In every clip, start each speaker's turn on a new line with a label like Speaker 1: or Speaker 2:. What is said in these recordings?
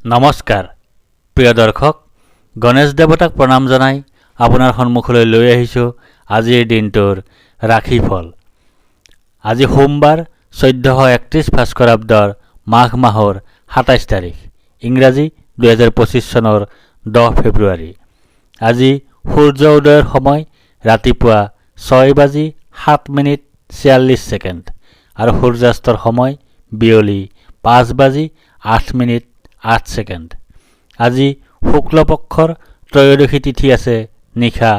Speaker 1: নমস্কাৰ প্ৰিয় দৰ্শক, গণেশ দেৱতাক প্ৰণাম জনাই আপোনাৰ সন্মুখলৈ লৈ আহিছোঁ আজিৰ দিনটোৰ ৰাশিফল। আজি সোমবাৰ 1431 ভাস্কৰাব্দৰ মাঘ মাহৰ 27 তাৰিখ, ইংৰাজী 2025 চনৰ 10 ফেব্ৰুৱাৰী। আজি সূৰ্য উদয়ৰ সময় ৰাতিপুৱা 6:07:46 আৰু সূৰ্যাস্তৰ সময় বিয়লি 5:08:08। আজি শুক্লপক্ষৰ ত্ৰয়োদশী তিথি আছে নিশা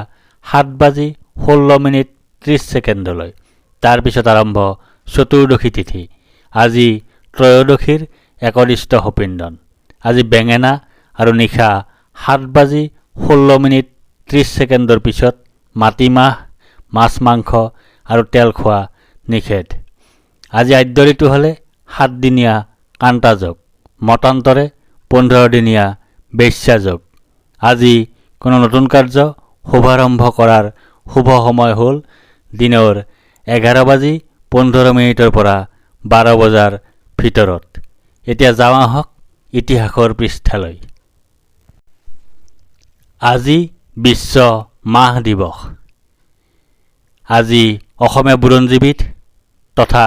Speaker 1: 7:16:30। তাৰপিছত আৰম্ভ চতুৰ্দশী তিথি। আজি ত্ৰয়োদশীৰ একদিষ্ট সপিন্দন। আজি বেঙেনা আৰু নিশা 7:16:30 পিছত মাটিমাহ, মাছ মাংস আৰু তেল খোৱা নিষেধ। আজি আদ্য ঋতু হ'লে 7 দিনীয়া কাণ্টাযোগ, মতান্তৰে 15 দিনীয়া বেশ্যাযোগ। আজি কোনো নতুন কাৰ্য শুভাৰম্ভ কৰাৰ শুভ সময় হ'ল দিনৰ 11:15 পৰা 12 বজাৰ ভিতৰত। এতিয়া যাওঁ আহক ইতিহাসৰ পৃষ্ঠালৈ। আজি বিশ্ব মাহ দিৱস। আজি অসমীয়া বুৰঞ্জীবিদ তথা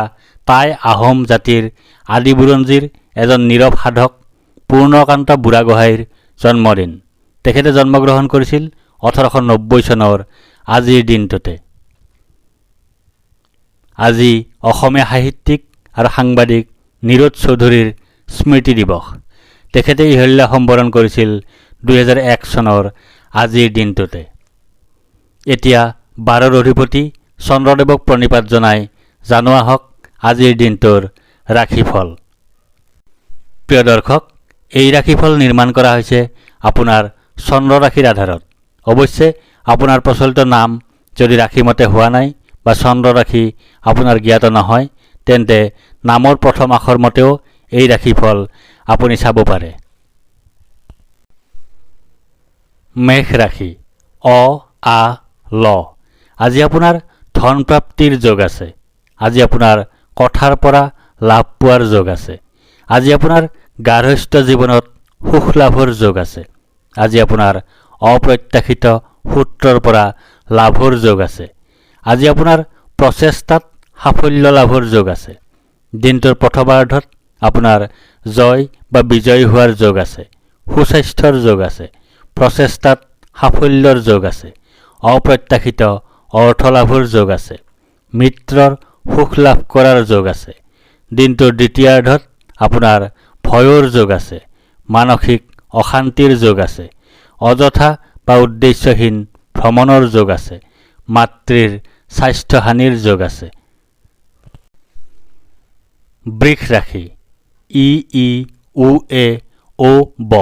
Speaker 1: টাই আহোম জাতিৰ আদি বুৰঞ্জীৰ এজন নীৰৱ সাধক পূৰ্ণকান্ত বুঢ়াগোহাঁইৰ জন্মদিন। তেখেতে জন্মগ্ৰহণ কৰিছিল 1890 চনৰ আজিৰ দিনটোতে। আজি অসমীয়া সাহিত্যিক আৰু সাংবাদিক নীৰজ চৌধুৰীৰ স্মৃতি দিৱস। তেখেতে ইহল্যা সম্বৰণ কৰিছিল 2001 চনৰ আজিৰ দিনটোতে। এতিয়া 12ৰ অধিপতি চন্দ্ৰদেৱক প্ৰণিপাত জনাই জানো আহক আজিৰ দিনটোৰ ৰাশিফল। প্ৰিয় দৰ্শক, এই ৰাশিফল নিৰ্মাণ কৰা হৈছে আপোনাৰ চন্দ্ৰ ৰাশিৰ আধাৰত। অৱশ্যে আপোনাৰ প্ৰচলিত নাম যদি ৰাশিমতে হোৱা নাই বা চন্দ্ৰ ৰাশি আপোনাৰ জ্ঞাত নহয়, তেন্তে নামৰ প্ৰথম আখৰ মতেও এই ৰাশিফল আপুনি চাব পাৰে। মেষ ৰাশি। আ ল। আজি আপোনাৰ ধন প্ৰাপ্তিৰ যোগ আছে। আজি আপোনাৰ কথাৰ পৰা লাভ পোৱাৰ যোগ আছে। আজি আপোনাৰ গাৰ্হস্থ্য জীৱনত সুখ লাভৰ যোগ আছে। আজি আপোনাৰ অপ্ৰত্যাশিত সূত্ৰৰ পৰা লাভৰ যোগ আছে। আজি আপোনাৰ প্ৰচেষ্টাত সাফল্য লাভৰ যোগ আছে। দিনটোৰ প্ৰথমাৰ্ধত আপোনাৰ জয় বা বিজয়ী হোৱাৰ যোগ আছে। সুস্বাস্থ্যৰ যোগ আছে। প্ৰচেষ্টাত সাফল্যৰ যোগ আছে। অপ্ৰত্যাশিত অৰ্থ লাভৰ যোগ আছে। মিত্ৰৰ সুখ লাভ কৰাৰ যোগ আছে। দিনটোৰ দ্বিতীয়াৰ্ধত আপোনাৰ ভয়ৰ যোগ আছে। মানসিক অশান্তিৰ যোগ আছে। অযথা বা উদ্দেশ্যহীন ভ্ৰমণৰ যোগ আছে। মাতৃৰ স্বাস্থ্যহানিৰ যোগ আছে। বৃষ ৰাশি। উ এ ও ব।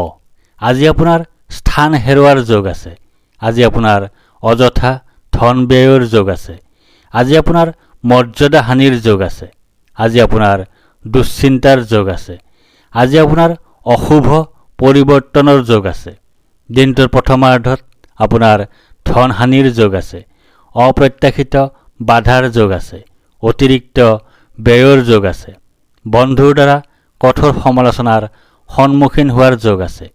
Speaker 1: আজি আপোনাৰ স্থান হেৰুৱাৰ যোগ আছে। আজি আপোনাৰ অযথা ধন ব্যয়ৰ যোগ আছে। আজি আপোনাৰ মৰ্যাদা হানিৰ যোগ আছে। আজি আপোনাৰ দুশ্চিন্তাৰ যোগ আছে। আজি আপোনাৰ অশুভ পৰিৱৰ্তনৰ যোগ আছে। দিনটোৰ প্ৰথমাৰ্ধত আপোনাৰ ধন হানিৰ যোগ আছে। অপ্ৰত্যাশিত বাধাৰ যোগ আছে। অতিৰিক্ত ব্যয়ৰ যোগ আছে। বন্ধুৰ দ্বাৰা কঠোৰ সমালোচনাৰ সন্মুখীন হোৱাৰ যোগ আছে।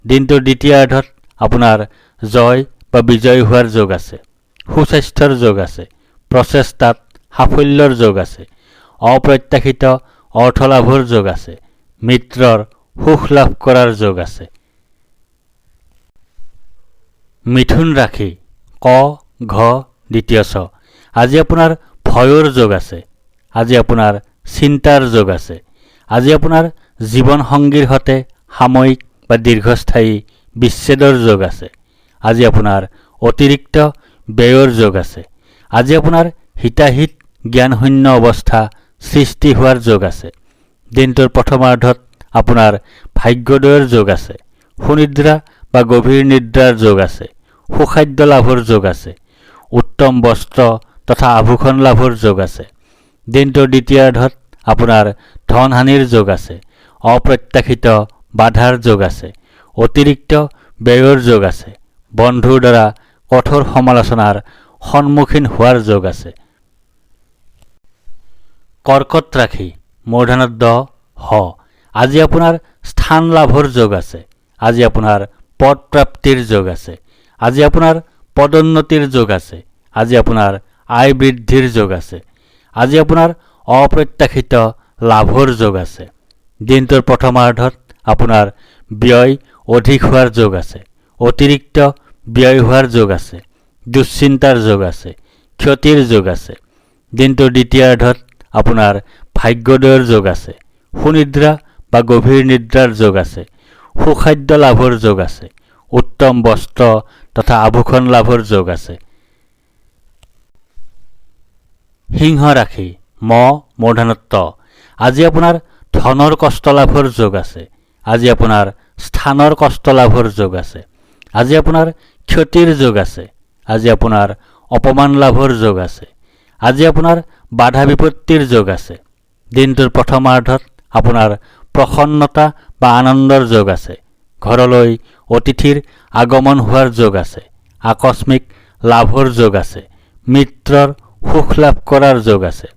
Speaker 1: দিনটোৰ দ্বিতীয়াৰ্ধত আপোনাৰ জয় বা বিজয় হোৱাৰ যোগ আছে। সুস্বাস্থ্যৰ যোগ আছে। প্ৰচেষ্টাত সাফল্যৰ যোগ আছে। অপ্ৰত্যাশিত অৰ্থ লাভৰ যোগ আছে। মিত্ৰৰ সুখ লাভ কৰাৰ যোগ আছে। মিথুন ৰাশি। ক ঘ দ্বিতীয় ছ। আজি আপোনাৰ ভয়ৰ যোগ আছে। আজি আপোনাৰ চিন্তাৰ যোগ আছে। আজি আপোনাৰ জীৱন সংগীৰ সৈতে সাময়িক বা দীৰ্ঘস্থায়ী বিচ্ছেদৰ যোগ আছে। আজি আপোনাৰ অতিৰিক্ত ব্যয়ৰ যোগ আছে। আজি আপোনাৰ হিতাহিত জ্ঞানশূন্য অৱস্থা সৃষ্টি হোৱাৰ যোগ আছে। দিনটোৰ প্ৰথমাৰ্ধত আপোনাৰ ভাগ্যোদয়ৰ যোগ আছে। সুনিদ্ৰা বা গভীৰ নিদ্ৰাৰ যোগ আছে। সুখাদ্য লাভৰ যোগ আছে। উত্তম বস্ত্ৰ তথা আভূষণ লাভৰ যোগ আছে। দিনটোৰ দ্বিতীয়াৰ্ধত আপোনাৰ ধন হানিৰ যোগ আছে। অপ্ৰত্যাশিত বাধাৰ যোগ আছে। অতিৰিক্ত ব্যয়ৰ যোগ আছে। বন্ধুৰ দ্বাৰা কঠোৰ সমালোচনাৰ সন্মুখীন হোৱাৰ যোগ আছে। কৰ্কট ৰাশি। মূৰ্ধন্য ড হ। আজি আপোনাৰ স্থান লাভৰ যোগ আছে। আজি আপোনাৰ পদ প্ৰাপ্তিৰ যোগ আছে। আজি আপোনাৰ পদোন্নতিৰ যোগ আছে। আজি আপোনাৰ আয় বৃদ্ধিৰ যোগ আছে। আজি আপোনাৰ অপ্ৰত্যাশিত লাভৰ যোগ আছে। দিনটোৰ প্ৰথমাৰ্ধত আপোনাৰ ব্যয় অধিক হোৱাৰ যোগ আছে। অতিৰিক্ত ব্যয় হোৱাৰ যোগ আছে। দুশ্চিন্তাৰ যোগ আছে। ক্ষতিৰ যোগ আছে। দিনটোৰ দ্বিতীয়াৰ্ধত আপোনাৰ ভাগ্যোদয়ৰ যোগ আছে। সুনিদ্ৰা বা গভীৰ নিদ্ৰাৰ যোগ আছে। সুখাদ্য লাভৰ যোগ আছে। উত্তম বস্ত্ৰ তথা আভূষণ লাভৰ যোগ আছে। সিংহ ৰাশি মূৰ্ধন্য। আজি আপোনাৰ ধনৰ কষ্ট লাভৰ যোগ আছে। আজি আপোনাৰ স্থানৰ কষ্ট লাভৰ যোগ আছে। আজি আপোনাৰ ক্ষতিৰ যোগ আছে। আজি আপোনাৰ অপমান লাভৰ যোগ আছে। আজি আপোনাৰ বাধা বিপত্তিৰ যোগ আছে। দিনটোৰ প্ৰথমাৰ্ধত আপোনাৰ প্ৰসন্নতা বা আনন্দৰ যোগ আছে। ঘৰলৈ অতিথিৰ আগমন হোৱাৰ যোগ আছে। আকস্মিক লাভৰ যোগ আছে। মিত্ৰৰ সুখ লাভ কৰাৰ যোগ আছে।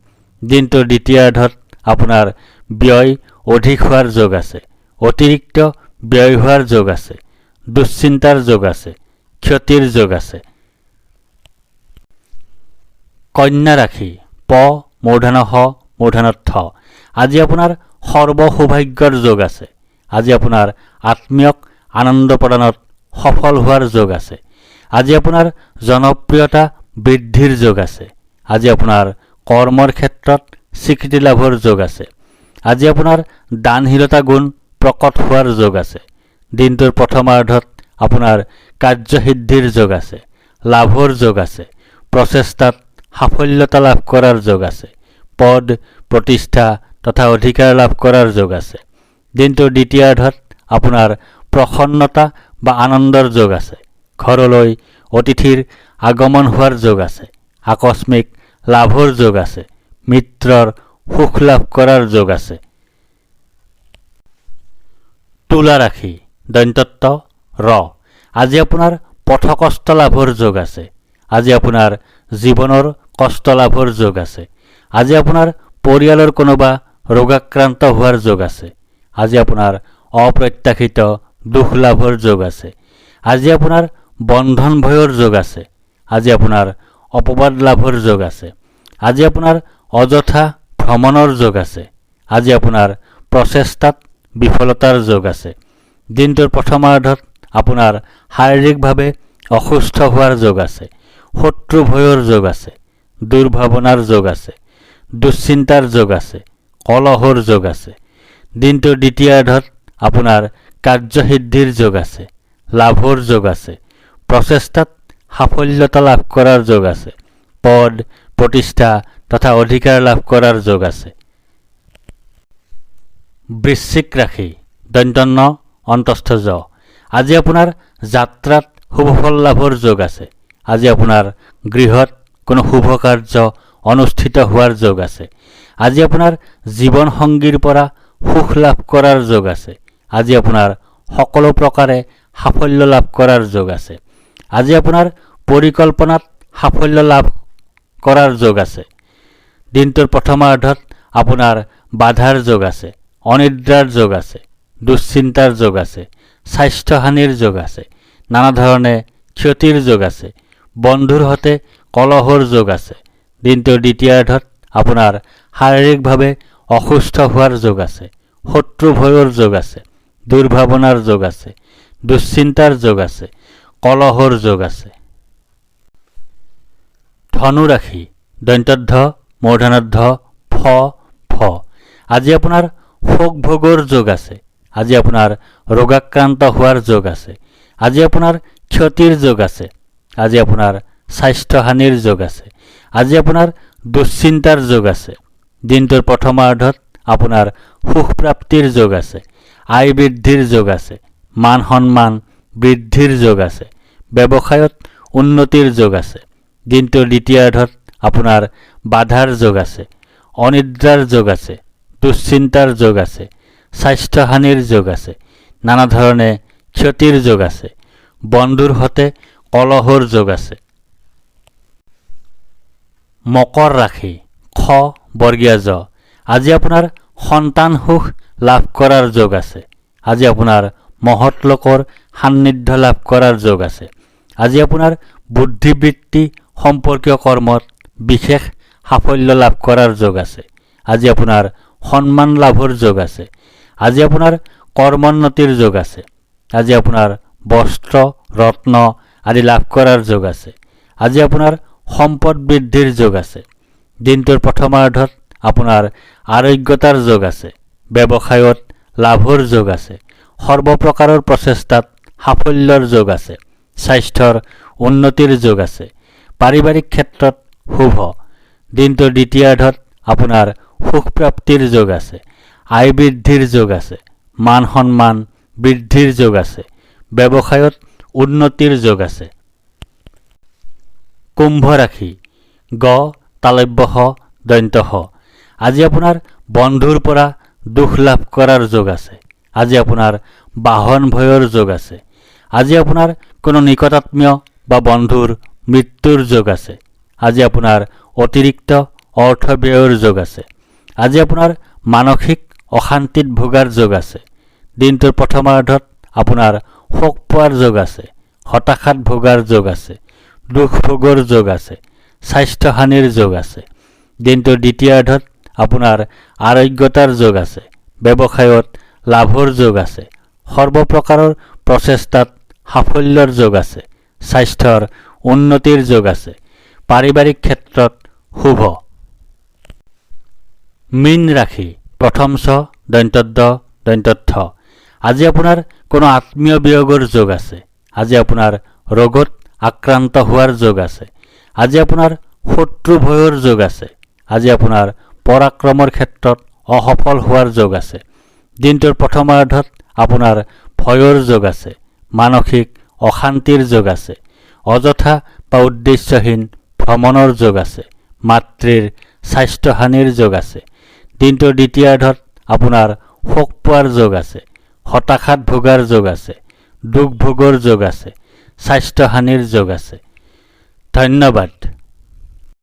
Speaker 1: দিনটোৰ দ্বিতীয়াৰ্ধত আপোনাৰ ব্যয় অধিক হোৱাৰ যোগ আছে। অতিৰিক্ত ব্যয় হোৱাৰ যোগ আছে। দুশ্চিন্তাৰ যোগ আছে। ক্ষতিৰ যোগ আছে। কন্যা ৰাশি মূৰ্ধন্য। আজি আপোনাৰ সৰ্ব সৌভাগ্যৰ যোগ আছে। আজি আপোনাৰ আত্মীয়ক আনন্দ প্ৰদানত সফল হোৱাৰ যোগ আছে। আজি আপোনাৰ জনপ্ৰিয়তা বৃদ্ধিৰ যোগ আছে। আজি আপোনাৰ কৰ্মৰ ক্ষেত্ৰত স্বীকৃতি লাভৰ যোগ আছে। আজি আপোনাৰ দানশীলতা গুণ প্ৰকট হোৱাৰ যোগ আছে। দিনটোৰ প্ৰথমাৰ্ধত আপোনাৰ কাৰ্যসিদ্ধিৰ যোগ আছে। লাভৰ যোগ আছে। প্ৰচেষ্টাত সাফল্যতা লাভ কৰাৰ যোগ আছে। পদ প্ৰতিষ্ঠা তথা অধিকাৰ লাভ কৰাৰ যোগ আছে। দিনটোৰ দ্বিতীয়াৰ্ধত আপোনাৰ প্ৰসন্নতা বা আনন্দৰ যোগ আছে। ঘৰলৈ অতিথিৰ আগমন হোৱাৰ যোগ আছে। আকস্মিক লাভৰ যোগ আছে। মিত্ৰৰ সুখ লাভ কৰাৰ যোগ আছে। তুলা ৰাশি দন্তত্ব ৰ। আজি আপোনাৰ পথকষ্ট লাভৰ যোগ আছে। আজি আপোনাৰ জীৱনৰ কষ্ট লাভৰ যোগ আছে। আজি আপোনাৰ পৰিয়ালৰ কোনোবা ৰোগাক্ৰান্ত হোৱাৰ যোগ আছে। আজি আপোনাৰ অপ্ৰত্যাশিত দুখ লাভৰ যোগ আছে। আজি আপোনাৰ বন্ধন ভয়ৰ যোগ আছে। আজি আপোনাৰ অপবাদ লাভৰ যোগ আছে। আজি আপোনাৰ অযথা ভ্ৰমণৰ যোগ আছে। আজি আপোনাৰ প্ৰচেষ্টাত বিফলতাৰ যোগ আছে। দিনটোৰ প্ৰথমাৰ্ধত আপোনাৰ শাৰীৰিকভাৱে অসুস্থ হোৱাৰ যোগ আছে। শত্ৰু ভয়ৰ যোগ আছে। দুৰ্ভাৱনাৰ যোগ আছে। দুশ্চিন্তাৰ যোগ আছে। কলহৰ যোগ আছে। দিনটোৰ দ্বিতীয়াৰ্ধত আপোনাৰ কাৰ্যসিদ্ধিৰ যোগ আছে। লাভৰ যোগ আছে। প্ৰচেষ্টাত সাফল্যতা লাভ কৰাৰ যোগ আছে। পদ প্ৰতিষ্ঠা তথা অধিকাৰ লাভ কৰাৰ যোগ আছে। বৃশ্চিক ৰাশি দন্তন্য অন্তস্থ জ। আজি আপোনাৰ যাত্ৰাত শুভফল লাভৰ যোগ আছে। আজি আপোনাৰ গৃহত কোনো শুভ কাৰ্য অনুষ্ঠিত হোৱাৰ যোগ আছে। আজি আপোনাৰ জীৱন সংগীৰ পৰা সুখ লাভ কৰাৰ যোগ আছে। আজি আপোনাৰ সকলো প্ৰকাৰে সাফল্য লাভ কৰাৰ যোগ আছে। আজি আপোনাৰ পৰিকল্পনাত সাফল্য লাভ কৰাৰ যোগ আছে। দিনটোৰ প্ৰথমাৰ্ধত আপোনাৰ বাধাৰ যোগ আছে। অনিদ্ৰাৰ যোগ আছে। দুশ্চিন্তাৰ যোগ আছে। স্বাস্থ্যহানিৰ যোগ আছে। নানা ধৰণে ক্ষতিৰ যোগ আছে। বন্ধুৰ সৈতে কলহৰ যোগ আছে। দিনটোৰ দ্বিতীয়াৰ্ধত আপোনাৰ শাৰীৰিকভাৱে অসুস্থ হোৱাৰ যোগ আছে। শত্ৰু ভয়ৰ যোগ আছে। দুৰ্ভাৱনাৰ যোগ আছে। দুশ্চিন্তাৰ যোগ আছে। কলহৰ যোগ আছে। ধনু ৰাশি দন্তধ্ব মূৰ্ধন্য ফ। আজি আপোনাৰ শোক ভোগৰ যোগ আছে। আজি আপোনাৰ ৰোগাক্ৰান্ত হোৱাৰ যোগ আছে। আজি আপোনাৰ ক্ষতিৰ যোগ আছে। আজি আপোনাৰ স্বাস্থ্যহানিৰ যোগ আছে। আজি আপোনাৰ দুশ্চিন্তাৰ যোগ আছে। দিনটোৰ প্ৰথমাৰ্ধত আপোনাৰ সুখ প্ৰাপ্তিৰ যোগ আছে। আয় বৃদ্ধিৰ যোগ আছে। মান সন্মান বৃদ্ধিৰ যোগ আছে। ব্যৱসায়ত উন্নতিৰ যোগ আছে। দিনটোৰ দ্বিতীয়াৰ্ধত আপোনাৰ বাধাৰ যোগ আছে। অনিদ্ৰাৰ যোগ আছে। দুশ্চিন্তাৰ যোগ আছে। স্বাস্থ্যহানিৰ যোগ আছে। নানা ধৰণে ক্ষতিৰ যোগ আছে। বন্ধুৰ সৈতে কলহৰ যোগ আছে। মকৰ ৰাশি খ বৰ্গীয়া জ। আজি আপোনাৰ সন্তান সুখ লাভ কৰাৰ যোগ আছে। আজি আপোনাৰ মহৎ লোকৰ সান্নিধ্য লাভ কৰাৰ যোগ আছে। আজি আপোনাৰ বুদ্ধিবৃত্তি সম্পৰ্কীয় কৰ্মত বিশেষ সাফল্য লাভ কৰাৰ যোগ আছে। আজি আপোনাৰ সন্মান লাভৰ যোগ আছে। আজি আপোনাৰ কৰ্মোন্নতিৰ যোগ আছে। আজি আপোনাৰ বস্ত্ৰ ৰত্ন আদি লাভ কৰাৰ যোগ আছে। আজি আপোনাৰ সম্পদ বৃদ্ধিৰ যোগ আছে। দিনটোৰ প্ৰথমাৰ্ধত আপোনাৰ আৰোগ্যতাৰ যোগ আছে। ব্যৱসায়ত লাভৰ যোগ আছে। সৰ্বপ্ৰকাৰৰ প্ৰচেষ্টাত সাফল্যৰ যোগ আছে। স্বাস্থ্যৰ উন্নতিৰ যোগ আছে। পাৰিবাৰিক ক্ষেত্ৰত শুভ। দিনটোৰ দ্বিতীয়াৰ্ধত আপোনাৰ সুখপ্ৰাপ্তিৰ যোগ আছে। আয় বৃদ্ধিৰ যোগ আছে। মান সন্মান বৃদ্ধিৰ যোগ আছে। ব্যৱসায়ত উন্নতিৰ যোগ আছে। কুম্ভ ৰাশি গ তালব্য শ দন্ত্য স। আজি আপোনাৰ বন্ধুৰ পৰা দুখ লাভ কৰাৰ যোগ আছে। আজি আপোনাৰ বাহন ভয়ৰ যোগ আছে। আজি আপোনাৰ কোনো নিকটাত্মীয় বা বন্ধুৰ মৃত্যুৰ যোগ আছে। আজি আপোনাৰ অতিৰিক্ত অৰ্থ ব্যয়ৰ যোগ আছে। আজি আপোনাৰ মানসিক অশান্তিত ভোগাৰ যোগ আছে। দিনটোৰ প্ৰথমাৰ্ধত আপোনাৰ শোক পোৱাৰ যোগ আছে। হতাশাত ভোগাৰ যোগ আছে। দুখ ভোগৰ যোগ আছে। স্বাস্থ্যহানিৰ যোগ আছে। দিনটোৰ দ্বিতীয়াৰ্ধত আপোনাৰ আৰোগ্যতাৰ যোগ আছে। ব্যৱসায়ত লাভৰ যোগ আছে। সৰ্বপ্ৰকাৰৰ প্ৰচেষ্টাত সাফল্যৰ যোগ আছে। স্বাস্থ্যৰ উন্নতিৰ যোগ আছে। পাৰিবাৰিক ক্ষেত্ৰত শুভ। মীন ৰাশি প্ৰথম ছ দন্ত্য দন্ত্য থ। আজি আপোনাৰ কোনো আত্মীয় বিয়োগৰ যোগ আছে। আজি আপোনাৰ ৰোগত আক্ৰান্ত হোৱাৰ যোগ আছে। আজি আপোনাৰ শত্ৰু ভয়ৰ যোগ আছে। আজি আপোনাৰ পৰাক্ৰমৰ ক্ষেত্ৰত অসফল হোৱাৰ যোগ আছে। দিনটোৰ প্ৰথমাৰ্ধত আপোনাৰ ভয়ৰ যোগ আছে। মানসিক অশান্তিৰ যোগ আছে। অযথা বা উদ্দেশ্যহীন ভ্ৰমণৰ যোগ আছে। মাতৃৰ স্বাস্থ্যহানিৰ যোগ আছে। দিনটোৰ দ্বিতীয়াৰ্ধত আপোনাৰ শোক পোৱাৰ যোগ আছে। হতাশাত ভোগাৰ যোগ আছে। দুখ ভোগৰ যোগ আছে। স্বাস্থ্যহানিৰ যোগ আছে। ধন্যবাদ।